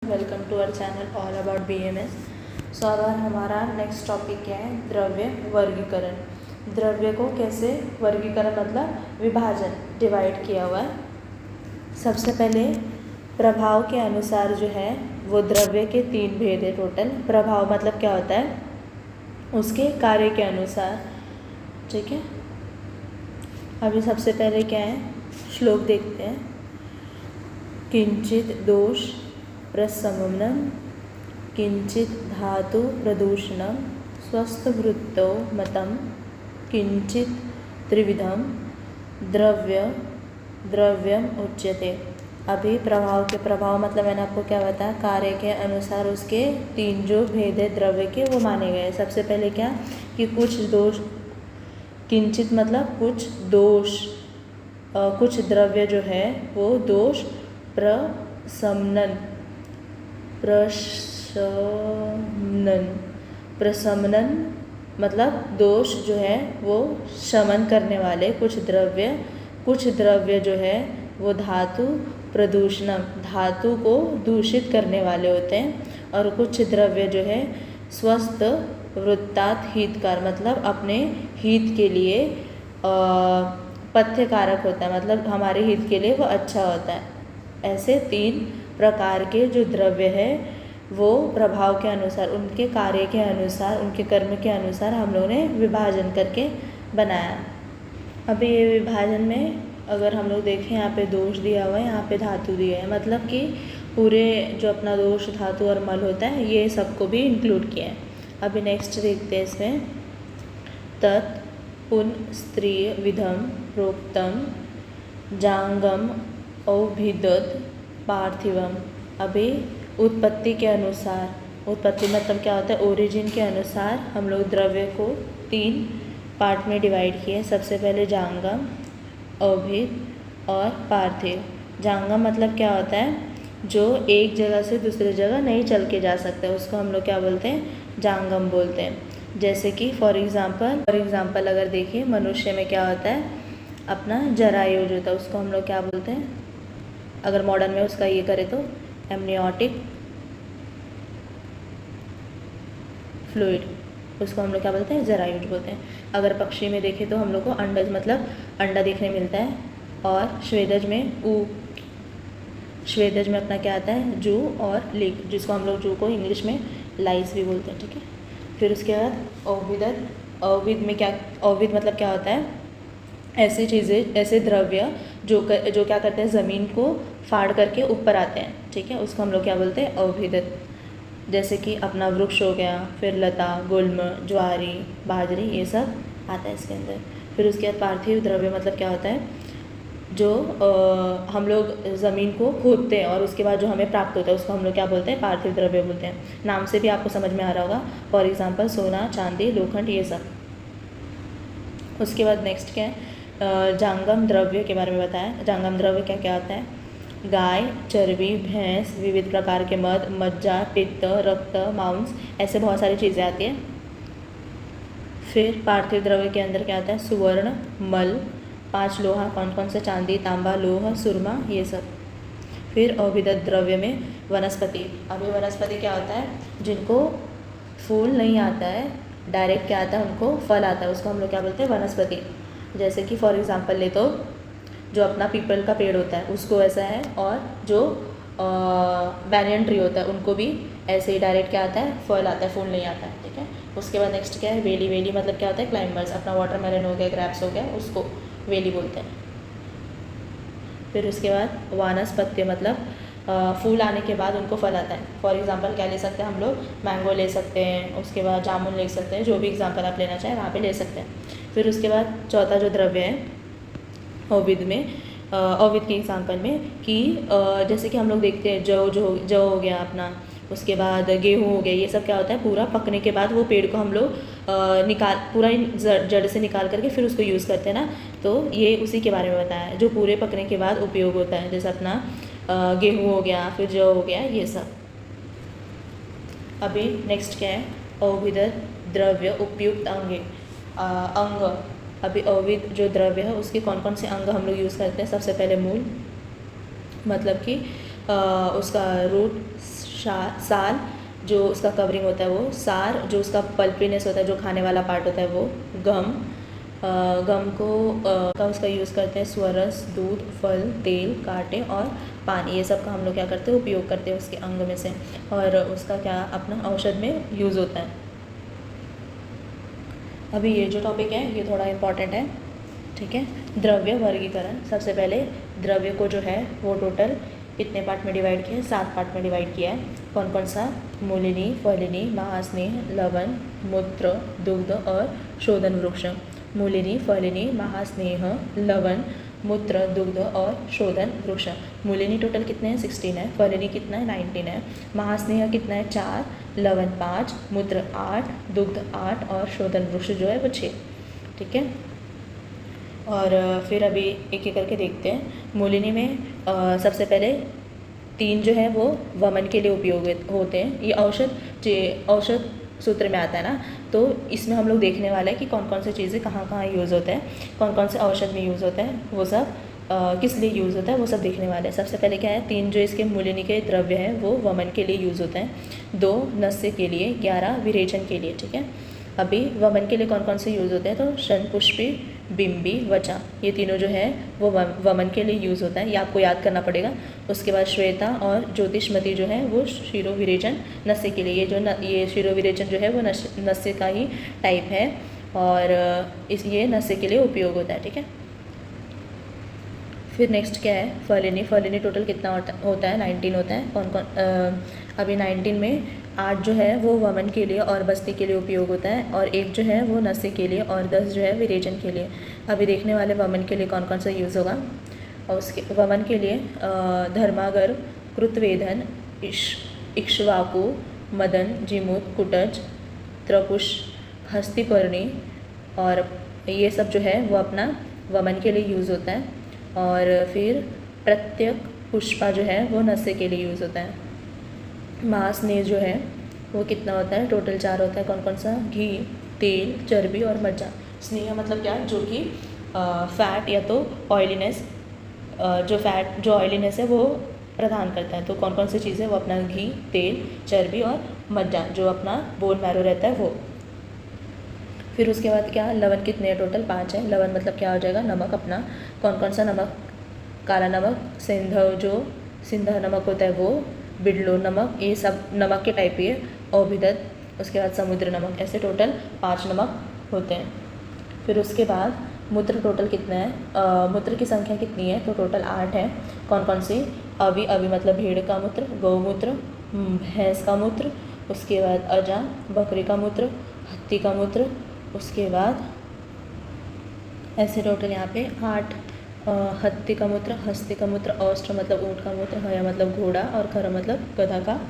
Welcome to our channel all about BMS. So अब हमारा next topic क्या है? द्रव्य वर्गीकरण। द्रव्य को कैसे वर्गीकरण मतलब विभाजन, डिवाइड किया हुआ है। सबसे पहले प्रभाव के अनुसार जो है वो द्रव्य के 3 भेद है टोटल। प्रभाव मतलब क्या होता है? उसके कार्य के अनुसार, ठीक है। अभी सबसे पहले क्या है, श्लोक देखते हैं। किंचित दोष प्रशमनम किंचित धातु प्रदूषणम स्वस्थवृत्तो मतम किंचित त्रिविधम द्रव्यम उच्यते। अभी प्रभाव मतलब मैंने आपको क्या बताया, कार्य के अनुसार उसके 3 जो भेद है द्रव्य के वो माने गए। सबसे पहले क्या कि कुछ दोष, किंचित मतलब कुछ दोष, कुछ द्रव्य जो है वो दोष प्रशमनन मतलब दोष जो है वो शमन करने वाले कुछ द्रव्य जो है वो धातु प्रदूषणम धातु को दूषित करने वाले होते हैं। और कुछ द्रव्य जो है स्वस्थ वृत्तात हितकार मतलब अपने हित के लिए पथ्यकारक होता है, मतलब हमारे हित के लिए वो अच्छा होता है। ऐसे 3 प्रकार के जो द्रव्य है वो प्रभाव के अनुसार, उनके कार्य के अनुसार, उनके कर्म के अनुसार हम लोगों ने विभाजन करके बनाया। अभी ये विभाजन में अगर हम लोग देखें, यहाँ पे दोष दिया हुआ है, यहाँ पे धातु दिया है, मतलब कि पूरे जो अपना दोष, धातु और मल होता है ये सबको भी इंक्लूड किया है। अभी नेक्स्ट देखते हैं इसमें। तत् पुन स्त्रीय विधम प्रोक्तम जांगम औभिदत पार्थिवम। अभी उत्पत्ति के अनुसार, उत्पत्ति मतलब क्या होता है, ओरिजिन के अनुसार हम लोग द्रव्य को 3 पार्ट में डिवाइड किए। सबसे पहले जांगम, औभिद और पार्थिव। जांगम मतलब क्या होता है, जो एक जगह से दूसरी जगह नहीं चल के जा सकता है, उसको हम लोग क्या बोलते हैं, जांगम बोलते हैं। जैसे कि फॉर एग्जाम्पल अगर देखिए, मनुष्य में क्या होता है, अपना जरायुज होता है, उसको हम लोग क्या बोलते हैं, अगर मॉडर्न में उसका ये करें तो एमनियोटिक फ्लूइड, उसको हम लोग क्या बोलते हैं, जरायुज बोलते हैं। अगर पक्षी में देखें तो हम लोग को अंडज मतलब अंडा देखने मिलता है। और स्वेदज में अपना क्या आता है, जू और लिक, जिसको हम लोग जू को इंग्लिश में लाइस भी बोलते हैं, ठीक है। फिर उसके बाद औविद मतलब क्या होता है, ऐसी चीज़ें, ऐसे द्रव्य जो क्या करते हैं, ज़मीन को फाड़ करके ऊपर आते हैं, ठीक है, उसको हम लोग क्या बोलते हैं, औभिदत। जैसे कि अपना वृक्ष हो गया, फिर लता, गुल्म, ज्वारी, बाजरी, ये सब आता है इसके अंदर। फिर उसके बाद पार्थिव द्रव्य मतलब क्या होता है, जो हम लोग ज़मीन को खोदते हैं और उसके बाद जो हमें प्राप्त होता है उसको हम लोग क्या बोलते हैं, पार्थिव द्रव्य बोलते हैं। नाम से भी आपको समझ में आ रहा होगा, फॉर एग्जाम्पल सोना, चांदी, लोखंड, ये सब। उसके बाद नेक्स्ट क्या है, जांगम द्रव्य के बारे में बताया। जांगम द्रव्य क्या क्या आता है, गाय, चर्बी, भैंस, विविध प्रकार के मद, मज्जा, पित्त, रक्त, मांस, ऐसे बहुत सारी चीज़ें आती हैं। फिर पार्थिव द्रव्य के अंदर क्या आता है, सुवर्ण, मल, 5 लोहा, कौन कौन से, चांदी, तांबा, लोह, सुरमा, ये सब। फिर औभिदत द्रव्य में वनस्पति। अभी वनस्पति क्या होता है, जिनको फूल नहीं आता है, डायरेक्ट क्या आता है, उनको फल आता है, उसको हम लोग क्या बोलते हैं, वनस्पति। जैसे कि फॉर एग्जांपल ले तो जो अपना पीपल का पेड़ होता है उसको ऐसा है, और जो बैनियन ट्री होता है उनको भी ऐसे ही डायरेक्ट क्या आता है, फल आता है, फूल नहीं आता है, ठीक है। उसके बाद नेक्स्ट क्या है, वेली मतलब क्या होता है, क्लाइंबर्स। अपना वाटरमेलन हो गया, ग्रैप्स हो गया, उसको वेली बोलते हैं। फिर उसके बाद वानस्पत्य मतलब फूल आने के बाद उनको फल आता है। फॉर एग्जांपल क्या ले सकते हैं हम लोग, मैंगो ले सकते हैं, उसके बाद जामुन ले सकते हैं, जो भी एग्जांपल आप लेना चाहें वहाँ पे ले सकते हैं। फिर उसके बाद चौथा जो द्रव्य है औविद के एग्जांपल में कि जैसे कि हम लोग देखते हैं जौ हो गया अपना, उसके बाद गेहूँ हो गया, ये सब क्या होता है, पूरा पकने के बाद वो पेड़ को हम लोग पूरा जड़ से निकाल करके फिर उसको यूज़ करते हैं ना, तो ये उसी के बारे में बताया है, जो पूरे पकने के बाद उपयोग होता है। जैसे अपना गेहूँ हो गया, फिर जौ हो गया, ये सब। अभी नेक्स्ट क्या है, औभिदत द्रव्य उपयुक्त अंग। अभी औविद जो द्रव्य है उसके कौन कौन से अंग हम लोग यूज़ करते हैं। सबसे पहले मूल, मतलब कि उसका रूट, साल जो उसका कवरिंग होता है वो, सार जो उसका पल्पीनेस होता है, जो खाने वाला पार्ट होता है वो, गम, गम को का उसका यूज़ करते हैं स्वरस, दूध, फल, तेल, कांटे और पानी, ये सब का हम लोग क्या करते हैं, उपयोग करते हैं उसके अंग में से, और उसका क्या अपना औषध में यूज़ होता है। अभी ये जो टॉपिक है ये थोड़ा इम्पॉर्टेंट है, ठीक है। द्रव्य वर्गीकरण, सबसे पहले द्रव्य को जो है वो टोटल कितने पार्ट में डिवाइड किया है, 7 पार्ट में डिवाइड किया है। कौन कौन सा, मूलिनी, फलिनी, महास्नेह, लवण, मूत्र, दुग्ध और शोधन वृक्ष। मूलिनी, फलिनी, महास्नेह, लवण, मूत्र, दुग्ध और शोधन वृक्ष। मूलिनी टोटल कितने हैं, 16 है। फलिनी कितना है, 19 है। महास्नेह कितना है, 4, लवण 5, मूत्र 8, दुग्ध 8 और शोधन वृक्ष जो है वो 6, ठीक है। और फिर अभी एक एक करके देखते हैं। मूलिनी में सबसे पहले 3 जो है वो वमन के लिए उपयोग होते हैं। ये औषध सूत्र में आता है ना, तो इसमें हम लोग देखने वाले हैं कि कौन कौन सी चीज़ें कहाँ कहाँ यूज़ होते हैं, कौन कौन से औषध में यूज़ होता है, वो सब किस लिए यूज़ होता है वो सब देखने वाले हैं। सबसे पहले क्या है, 3 जो इसके मूलिनी के द्रव्य हैं वो वमन के लिए यूज़ होते हैं, 2 नस्य के लिए, 11 विरेचन के लिए, ठीक है। अभी वमन के लिए कौन कौन से यूज़ होते हैं, तो शनपुष्पी, बिंबी, वचा, ये तीनों जो है वो वमन के लिए यूज़ होता है, ये आपको याद करना पड़ेगा। उसके बाद श्वेता और ज्योतिषमती जो है वो शिरोविरेचन नस्य के लिए, ये शिरोविरेचन जो है वो नस्य का ही टाइप है, और ये नस्य के लिए उपयोग होता है, ठीक है। फिर नेक्स्ट क्या है, फलिनी। फलिनी टोटल कितना होता है, 19 होता है। कौन कौन, अभी 19 में 8 जो है वो वमन के लिए और बस्ती के लिए उपयोग होता है, और 1 जो है वो नस्य के लिए, और 10 जो है विरेचन के लिए। अभी देखने वाले वमन के लिए कौन कौन सा यूज़ होगा, और उसके वमन के लिए धर्मागर, कृतवेधन, इक्ष्वाकु, मदन, जिमुत, कुटज, त्रपुष, हस्तिपर्णी, और ये सब जो है वो अपना वमन के लिए यूज़ होता है। और फिर प्रत्यक पुष्पा जो है वो नस्य के लिए यूज़ होता है। महास्नेह जो है वो कितना होता है, टोटल 4 होता है। कौन कौन सा, घी, तेल, चर्बी और मज्जा। स्नेह मतलब क्या, जो कि फैट या तो ऑयलीनेस, जो ऑयलीनेस है वो प्रदान करता है। तो कौन कौन सी चीज़ें, वो अपना घी, तेल, चर्बी और मज्जा, जो अपना बोन मैरो रहता है वो। फिर उसके बाद क्या, लवण कितने हैं, टोटल 5 है। लवण मतलब क्या हो जाएगा, नमक अपना। कौन कौन सा नमक, काला नमक, सिंधव जो सिंधा नमक होता है वो, बिडलो नमक, ये सब नमक के टाइप ही है। औभिदत, उसके बाद समुद्र नमक, ऐसे टोटल 5 नमक होते हैं। फिर उसके बाद मूत्र टोटल कितना है, मूत्र की संख्या कितनी है, तो टोटल 8 है। कौन कौन सी, अवि मतलब भेड़ का मूत्र, गौमूत्र, भैंस का मूत्र, उसके बाद अजा बकरी का मूत्र, हत्ती का मूत्र, उसके बाद ऐसे टोटल यहाँ पे 8, हत्ती का मूत्र, हस्ती का मूत्र, औष्ट्र मतलब ऊँट का मूत्र, हया मतलब घोड़ा, और खर मतलब गधा का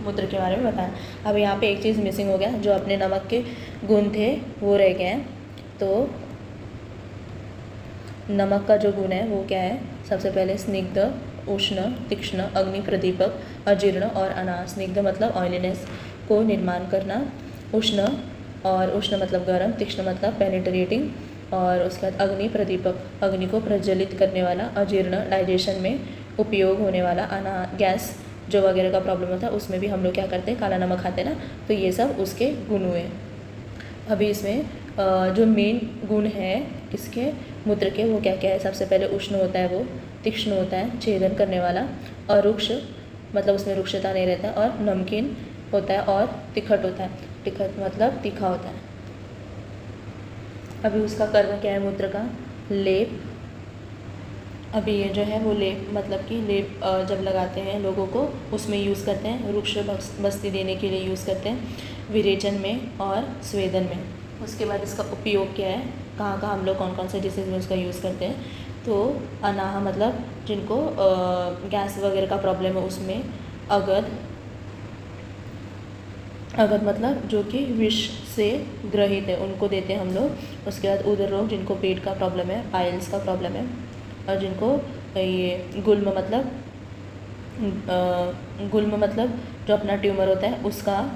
मूत्र के बारे में बताया। अब यहाँ पे एक चीज़ मिसिंग हो गया, जो अपने नमक के गुण थे वो रह गए हैं। तो नमक का जो गुण है वो क्या है, सबसे पहले स्निग्ध, उष्ण, तीक्ष्ण, अग्नि प्रदीपक, अजीर्ण और अनाह। स्निग्ध मतलब ऑयलीनेस को निर्माण करना, उष्ण मतलब गर्म, तीक्ष्ण मतलब पेनिट्रेटिंग, और उसके बाद अग्नि प्रदीपक, अग्नि को प्रज्वलित करने वाला, अजीर्ण डाइजेशन में उपयोग होने वाला, अनाह गैस जो वगैरह का प्रॉब्लम होता है उसमें भी हम लोग क्या करते हैं, काला नमक खाते हैं ना, तो ये सब उसके गुण हुए। अभी इसमें जो मेन गुण है इसके मूत्र के वो क्या क्या है, सबसे पहले उष्ण होता है, वो तीक्ष्ण होता है, छेदन करने वाला, और रुक्ष मतलब उसमें रुक्षता नहीं रहता, और नमकीन होता है, और तिखट होता है, तिखट मतलब तीखा होता है। अभी उसका कर्म क्या है मूत्र का, लेप। अभी ये जो है वो लेप मतलब कि लेप जब लगाते हैं लोगों को उसमें यूज़ करते हैं, रुक्ष बस्ती देने के लिए यूज़ करते हैं, विरेचन में और स्वेदन में। उसके बाद इसका उपयोग क्या है, कहाँ कहाँ हम लोग कौन कौन से डिसीज़ में उसका यूज़ करते हैं, तो अनाह मतलब जिनको गैस वगैरह का प्रॉब्लम है उसमें, अगध मतलब जो कि विष से ग्रहित है उनको देते हैं हम लोग। उसके बाद उदर रोग, जिनको पेट का प्रॉब्लम है, पाइल्स का प्रॉब्लम है, और जिनको ये गुल्म मतलब जो अपना ट्यूमर होता है उसका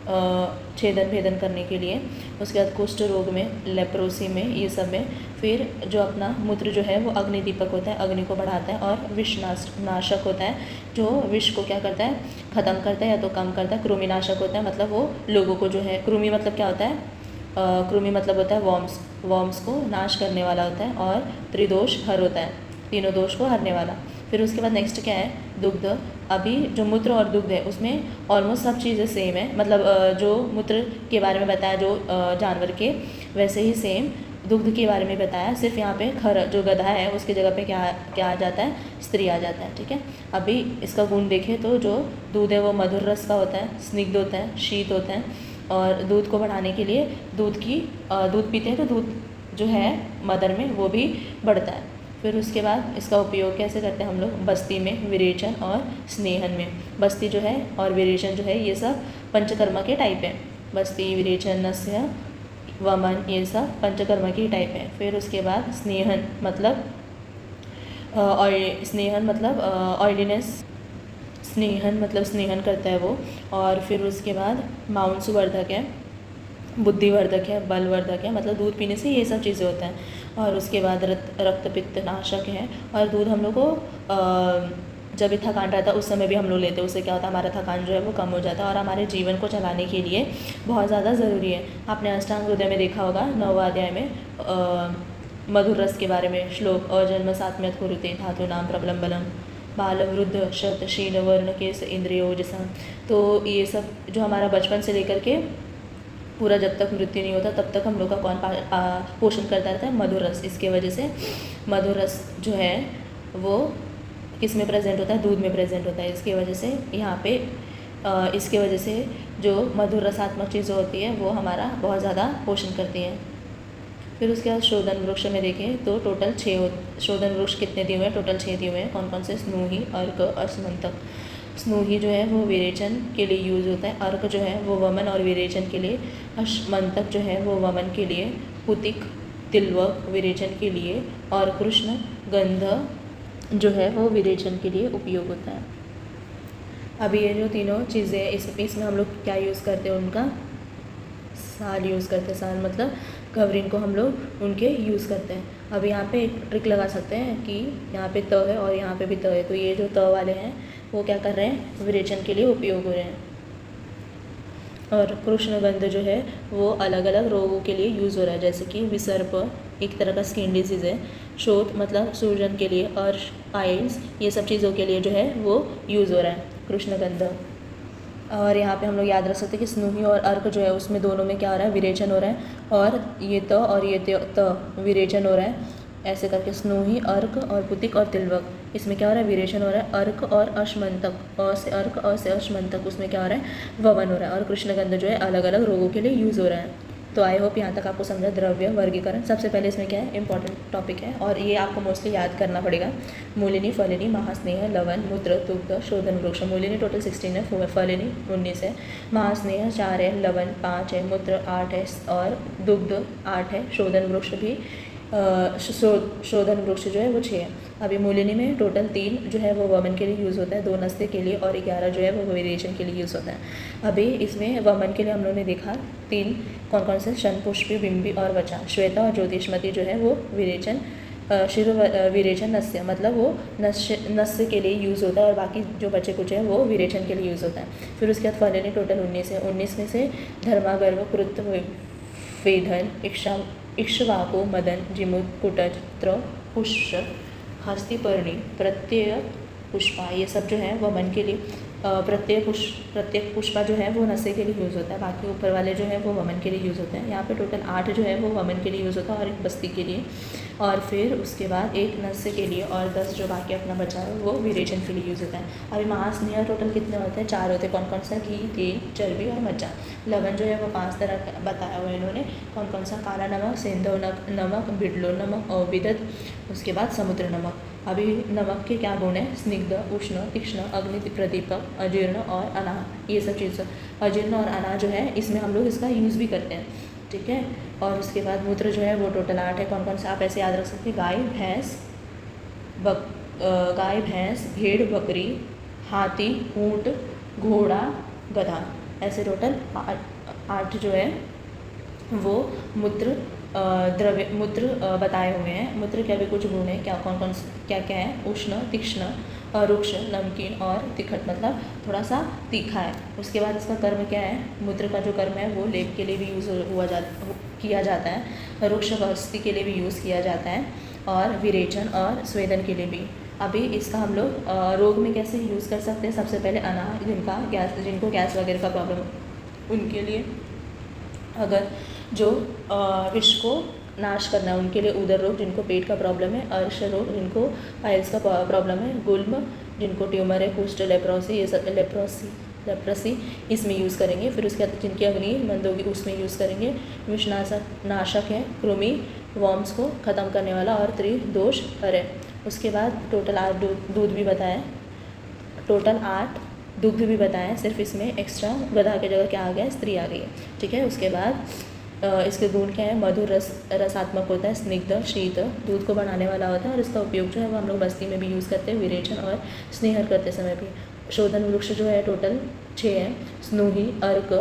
छेदन भेदन करने के लिए। उसके बाद कुष्ठ रोग में, लेप्रोसी में, ये सब में। फिर जो अपना मूत्र जो है वो अग्नि दीपक होता है, अग्नि को बढ़ाता है। और विष नाशक होता है, जो विष को क्या करता है, ख़त्म करता है या तो कम करता है। कृमि नाशक होता है, मतलब वो लोगों को जो है, कृमि मतलब क्या होता है, कृमि मतलब होता है वॉर्म्स को नाश करने वाला होता है। और त्रिदोष हर होता है, तीनों दोष को हरने वाला। फिर उसके बाद नेक्स्ट क्या है, दुग्ध। अभी जो मूत्र और दुग्ध है उसमें ऑलमोस्ट सब चीज़ें सेम है, मतलब जो मूत्र के बारे में बताया जो जानवर के, वैसे ही सेम दुग्ध के बारे में बताया। सिर्फ यहाँ पे खर जो गधा है उसकी जगह पे क्या आ जाता है, स्त्री आ जाता है। ठीक है, अभी इसका गुण देखें तो जो दूध है वो मधुर रस का होता है, स्निग्ध होता है, शीत होता है। और दूध को बढ़ाने के लिए दूध पीते हैं तो दूध जो है मदर में वो भी बढ़ता है। फिर उसके बाद इसका उपयोग कैसे करते हैं हम लोग, बस्ती में, विरेचन और स्नेहन में। बस्ती जो है और विरेचन जो है ये सब पंचकर्मा के टाइप हैं। बस्ती, विरेचन, नस्य, वमन, ये सब पंचकर्मा की टाइप है। फिर उसके बाद स्नेहन मतलब ऑयलिनेस, स्नेहन मतलब स्नेहन करता है वो। और फिर उसके बाद मांसवर्धक है, बुद्धिवर्धक है, बलवर्धक है, मतलब दूध पीने से ये सब चीज़ें होता है। और उसके बाद रक्त पित्त नाशक है। और दूध हम लोग को जब भी थकान रहता है उस समय भी हम लोग लेते हैं, उससे क्या होता है, हमारा थकान जो है वो कम हो जाता है और हमारे जीवन को चलाने के लिए बहुत ज़्यादा ज़रूरी है। आपने अष्टांग हृदय में देखा होगा 9वां अध्याय में मधुर रस के बारे में श्लोक, अजन्म सात्म्यत कुरुते धातु नाम प्रबलम बलम बाल वृद्ध शत शील वर्ण केस इंद्रियोजसा। तो ये सब जो हमारा बचपन से लेकर के पूरा जब तक मृत्यु नहीं होता तब तक हम लोग का कौन पोषण करता रहता है, मधुर रस। इसके वजह से मधुर रस जो है वो किस में प्रेजेंट होता है, दूध में प्रेजेंट होता है। इसके वजह से यहाँ पे इसके वजह से जो मधुर रसात्मक चीज़ें होती है वो हमारा बहुत ज़्यादा पोषण करती हैं। फिर उसके बाद शोधन वृक्ष में देखें तो टोटल 6 शोधन वृक्ष कितने दिए हुए हैं, टोटल 6 दिए हुए हैं। कौन कौन से, स्नूही, अर्क, असमंतक। स्नूही जो है वो विरेचन के लिए यूज़ होता है, अर्क जो है वो वमन और विरेचन के लिए, अश्मंतक जो है वो वमन के लिए, पुतिक, तिलवक विरेचन के लिए, और कृष्ण गंध जो है वो विरेचन के लिए उपयोग होता है। अभी ये जो तीनों चीज़ें इसमें हम लोग क्या यूज़ करते हैं, उनका साल यूज़ करते हैं। साल मतलब कवरिंग को हम लोग उनके यूज़ करते हैं। अब यहाँ पे एक ट्रिक लगा सकते हैं कि यहाँ पे त है और यहाँ पे भी त है, तो ये जो त वाले हैं वो क्या कर रहे हैं, विरेचन के लिए उपयोग हो रहे हैं। और कृष्णगंध जो है वो अलग अलग रोगों के लिए यूज़ हो रहा है, जैसे कि विसर्प एक तरह का स्किन डिजीज़ है, शोथ मतलब सूजन के लिए, और पाइल्स ये सब चीज़ों के लिए जो है वो यूज़ हो रहा है कृष्णगंध। और यहाँ पे हम लोग याद रख सकते हैं कि स्नूही और अर्क जो है उसमें दोनों में क्या हो रहा है, विरेचन हो रहा है। और ये त और ये त विरेचन हो रहा है। ऐसे करके स्नूही, अर्क और पुतिक और तिलवक, इसमें क्या हो रहा है, विरेचन हो रहा है। अर्क और अश्मंतक, अ से अर्क, अ से अश्मंतक, उसमें क्या हो रहा है, वमन हो रहा है। और कृष्णगंध जो है अलग अलग रोगों के लिए यूज़ हो रहा है। तो आई होप यहाँ तक आपको समझा द्रव्य वर्गीकरण। सबसे पहले इसमें क्या है, इंपॉर्टेंट टॉपिक है और ये आपको मोस्टली याद करना पड़ेगा। मूलिनी, फलिनी, महास्नेह, लवन, मूत्र, दुग्ध, शोधन वृक्ष। मूलिनी टोटल 16 है, फलिनी 19 है, महास्नेह 4 है, लवन 5 है, मूत्र 8 है और दुग्ध 8 है। शोधन वृक्ष भी शोधन वृक्ष जो है वो 6 है। अभी मूलिनी में टोटल 3 जो है वो वमन के लिए यूज़ होता है, 2 नस्ते के लिए और 11 जो है वो विरेचन के लिए यूज़ होता है। अभी इसमें वमन के लिए हम लोगों ने देखा 3 कौन कौन से, शनपुष्पी, बिंबी और वचा। श्वेता और ज्योतिषमती जो है वो विरेचन, शिरो विरेचन, नस्य मतलब वो नस्य के लिए यूज़ होता है और बाकी जो बचे कुछ है वो विरेचन के लिए यूज़ होता है। फिर उसके बाद फलिनी टोटल 19 है, 19 में से धर्मागर्भ, कृत, वेधन, इक्ष्वाकु, मदन, जिमुत, कुटत्र, पुष्य, हस्तिपर्णी, प्रत्यय पुष्पा, ये सब जो है वमन के लिए, प्रत्येक पुष्पा जो है वो नस्य के लिए यूज़ होता है, बाकी ऊपर वाले जो है वो वमन के लिए यूज़ होते हैं। यहाँ पे टोटल 8 जो है वो वमन के लिए यूज़ होता है और 1 बस्ती के लिए, और फिर उसके बाद 1 नस्य के लिए और 10 जो बाकी अपना बचा है वो विरेचन के लिए यूज़ होता है। अभी महास्नेह टोटल कितने होते हैं, 4 होते हैं। कौन कौन सा, घी, तेल, चर्बी और मज्जा। लवन जो है वो 5 तरह का बताया हुआ है इन्होंने, कौन कौन सा, काला नमक, सेंधव नमक, बिडलो नमक, अविदत, उसके बाद समुद्र नमक। अभी नमक के क्या गुण है, स्निग्ध, उष्ण, तीक्ष्ण, अग्नि प्रदीपक, अजीर्ण और अनाह, ये सब चीज़ें। अजीर्ण और अनाह जो है इसमें हम लोग इसका यूज़ भी करते हैं, ठीक है। और उसके बाद मूत्र जो है वो टोटल 8 है। कौन कौन सा आप ऐसे याद रख सकते हैं, गाय, भैंस, भेड़, बकरी, हाथी, ऊँट, घोड़ा, गधा, ऐसे टोटल 8 जो है वो मूत्र द्रव्य मूत्र बताए हुए हैं। मूत्र के भी कुछ गुण हैं, क्या कौन कौन क्या क्या है, उष्ण, तीक्ष्ण, रुक्ष, नमकीन और तिखट, मतलब थोड़ा सा तीखा है। उसके बाद इसका कर्म क्या है, मूत्र का जो कर्म है वो लेप के लिए भी किया जाता है, रुक्ष वस्ती के लिए भी यूज़ किया जाता है, और विरेचन और स्वेदन के लिए भी। अभी इसका हम लोग रोग में कैसे यूज़ कर सकते हैं। सबसे पहले अनार जिनको गैस वगैरह का प्रॉब्लम, उनके लिए अगर जो विष को नाश करना है उनके लिए उदर रोग, जिनको पेट का प्रॉब्लम है, अर्श रोग जिनको पाइल्स का प्रॉब्लम है, गुल्म जिनको ट्यूमर है, कुष्ठ, लेप्रोसी, ये सब लेप्रोसी इसमें यूज़ करेंगे। फिर उसके बाद जिनकी अग्नि मंद होगी उसमें यूज़ करेंगे। विषनाशक है, कृमि वॉर्म्स को ख़त्म करने वाला, और त्रिदोष हरे। उसके बाद टोटल 8 दूध भी बताया, टोटल 8 दुग्ध भी बताएं, सिर्फ इसमें एक्स्ट्रा गधा की जगह क्या आ गया, स्त्री आ गई है, ठीक है। उसके बाद इसके गुण क्या है, मधुर रसात्मक होता है, स्निग्ध, शीत, दूध को बनाने वाला होता है, और इसका उपयोग जो है वो हम लोग बस्ती में भी यूज़ करते हैं, विरेचन और स्नेहर करते समय भी। शोधन वृक्ष जो है टोटल 6 है। स्नूही अर्क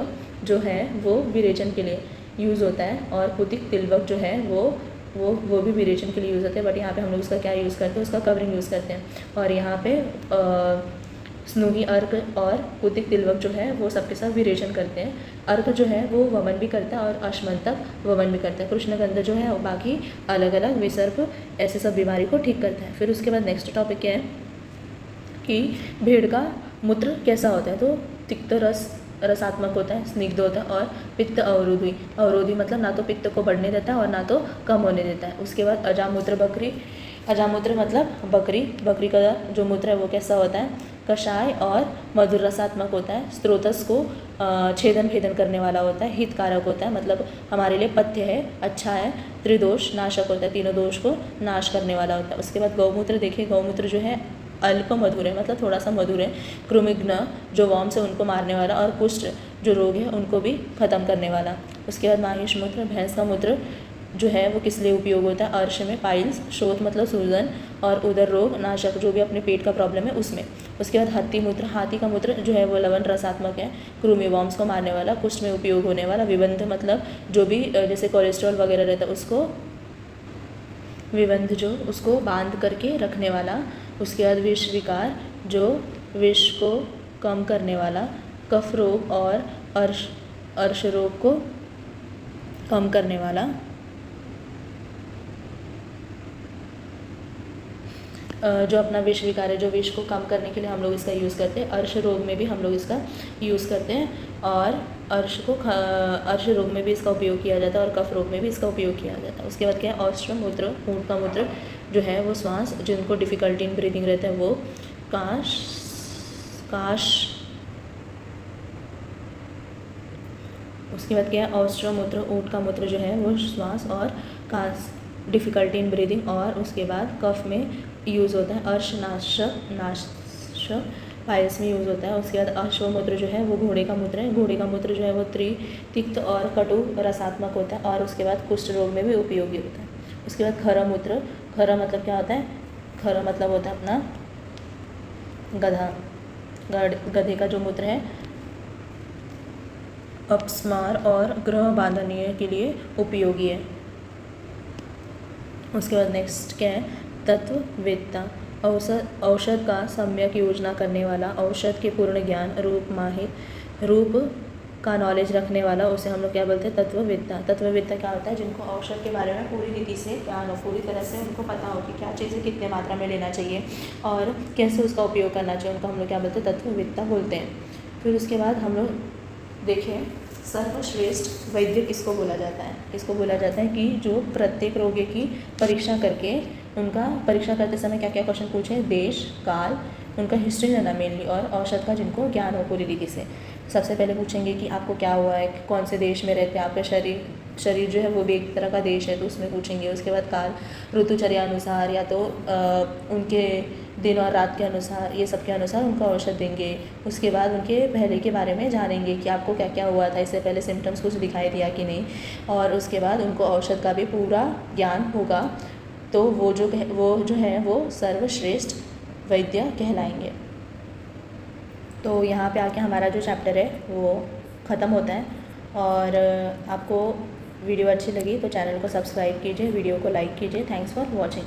जो है वो विरेचन के लिए यूज़ होता है, और पुतिक तिलवक जो है वो भी विरेचन के लिए यूज़ होते हैं, बट यहाँ पे हम लोग उसका क्या यूज़ करते हैं, उसका कवरिंग यूज़ करते हैं। और यहाँ पे स्नूही अर्क और पुतिक तिलवक जो है वो सबके साथ विरेचन करते हैं। अर्क जो है वो वमन भी करता है, और अश्मंतक वमन भी करता है। कृष्णगंध जो है वो बाकी अलग अलग विसर्प ऐसे सब बीमारी को ठीक करता है। फिर उसके बाद नेक्स्ट टॉपिक क्या है कि भेड़ का मूत्र कैसा होता है, तो तिक्त रसात्मक होता है, स्निग्ध होता है, और पित्त अवरोधी मतलब ना तो पित्त को बढ़ने देता है और ना तो कम होने देता है। उसके बाद अजामूत्र मतलब बकरी का जो मूत्र है वो कैसा होता है, कषाय और मधुर रसात्मक होता है, स्रोतस को छेदन भेदन करने वाला होता है, हितकारक होता है मतलब हमारे लिए पथ्य है, अच्छा है, त्रिदोष नाशक होता है, तीनों दोष को नाश करने वाला होता है। उसके बाद गौमूत्र देखिए, गौमूत्र जो है अल्प मधुर है मतलब थोड़ा सा मधुर है, कृमिघ्न जो वॉर्म्स है उनको मारने वाला, और कुष्ठ जो रोग है उनको भी खत्म करने वाला। उसके बाद माहिष मूत्र, भैंस का मूत्र जो है वो किस लिए उपयोग होता है, अर्श में, पाइल्स, शोथ मतलब सूजन, और उदर रोग नाशक जो भी अपने पेट का प्रॉब्लम है उसमें। उसके बाद हत्ती मूत्र, हाथी का मूत्र जो है वो लवण रसात्मक है, कृमि वॉर्म्स को मारने वाला, कुष्ठ में उपयोग होने वाला, विबंध मतलब जो भी जैसे कोलेस्ट्रॉल वगैरह रहता है उसको विबंध जो उसको बांध करके रखने वाला। उसके बाद विष विकार जो विष को कम करने वाला, कफ रोग और अर्श रोग को कम करने वाला। जो अपना विष विकार है, जो विष को कम करने के लिए हम लोग इसका यूज़ करते हैं। अर्श रोग में भी हम लोग इसका यूज़ करते हैं, और अर्श रोग में भी इसका उपयोग किया जाता है, और कफ रोग में भी इसका उपयोग किया जाता है। उसके बाद क्या है, औष्ट्र मूत्र, ऊँट का मूत्र जो है वो श्वास जिनको डिफ़िकल्टी इन ब्रीदिंग रहता है वो काश। उसके बाद क्या है, औष्ट्र मूत्र, ऊँट का मूत्र जो है वो श्वास और काश, डिफ़िकल्टी इन ब्रीदिंग, और उसके बाद कफ में यूज़ होता है, अर्श नाशक पाइल्स में यूज़ होता है। उसके बाद अश्वमूत्र जो है वो घोड़े का मूत्र है, घोड़े का मूत्र जो है वो तिक्त और कटु रसात्मक होता है, और उसके बाद कुष्ठ रोग में भी उपयोगी होता है। उसके बाद खरा मूत्र, खरा मतलब क्या होता है, खरा मतलब होता है अपना गधे का जो मूत्र है अपस्मार और ग्रह बांधनीय के लिए उपयोगी है। उसके बाद नेक्स्ट क्या है, तत्ववेत्ता, औषध का सम्यक योजना करने वाला, औषध के पूर्ण ज्ञान, रूप का नॉलेज रखने वाला, उसे हम लोग क्या बोलते हैं, तत्ववेत्ता। तत्ववेत्ता क्या होता है, जिनको औषध के बारे में पूरी रीति से ज्ञान हो, पूरी तरह से उनको पता हो कि क्या चीज़ें कितने मात्रा में लेना चाहिए और कैसे उसका उपयोग करना चाहिए, उनको हम लोग क्या बोलते हैं, तत्ववेत्ता बोलते हैं। फिर उसके बाद हम लोग देखें सर्वश्रेष्ठ वैद्य किसको बोला जाता है, इसको बोला जाता है कि जो प्रत्येक रोगी की परीक्षा करके उनका परीक्षा करते समय क्या क्या क्वेश्चन पूछे, देश काल, उनका हिस्ट्री लेना मेनली, और औषध का जिनको ज्ञान हो पूरी रीति से। सबसे पहले पूछेंगे कि आपको क्या हुआ है, कौन से देश में रहते हैं, आपका शरीर जो है वो भी एक तरह का देश है तो उसमें पूछेंगे। उसके बाद काल, ऋतुचर्या अनुसार या तो उनके दिन और रात के अनुसार, ये सब के अनुसार उनका औषध देंगे। उसके बाद उनके पहले के बारे में जानेंगे कि आपको क्या क्या हुआ था, इससे पहले सिम्टम्स कुछ दिखाई दिया कि नहीं, और उसके बाद उनको औषध का भी पूरा ज्ञान होगा, तो वो जो है वो सर्वश्रेष्ठ वैद्य कहलाएंगे। तो यहाँ पे आके हमारा जो चैप्टर है वो ख़त्म होता है। और आपको वीडियो अच्छी लगी तो चैनल को सब्सक्राइब कीजिए, वीडियो को लाइक कीजिए। Thanks for watching.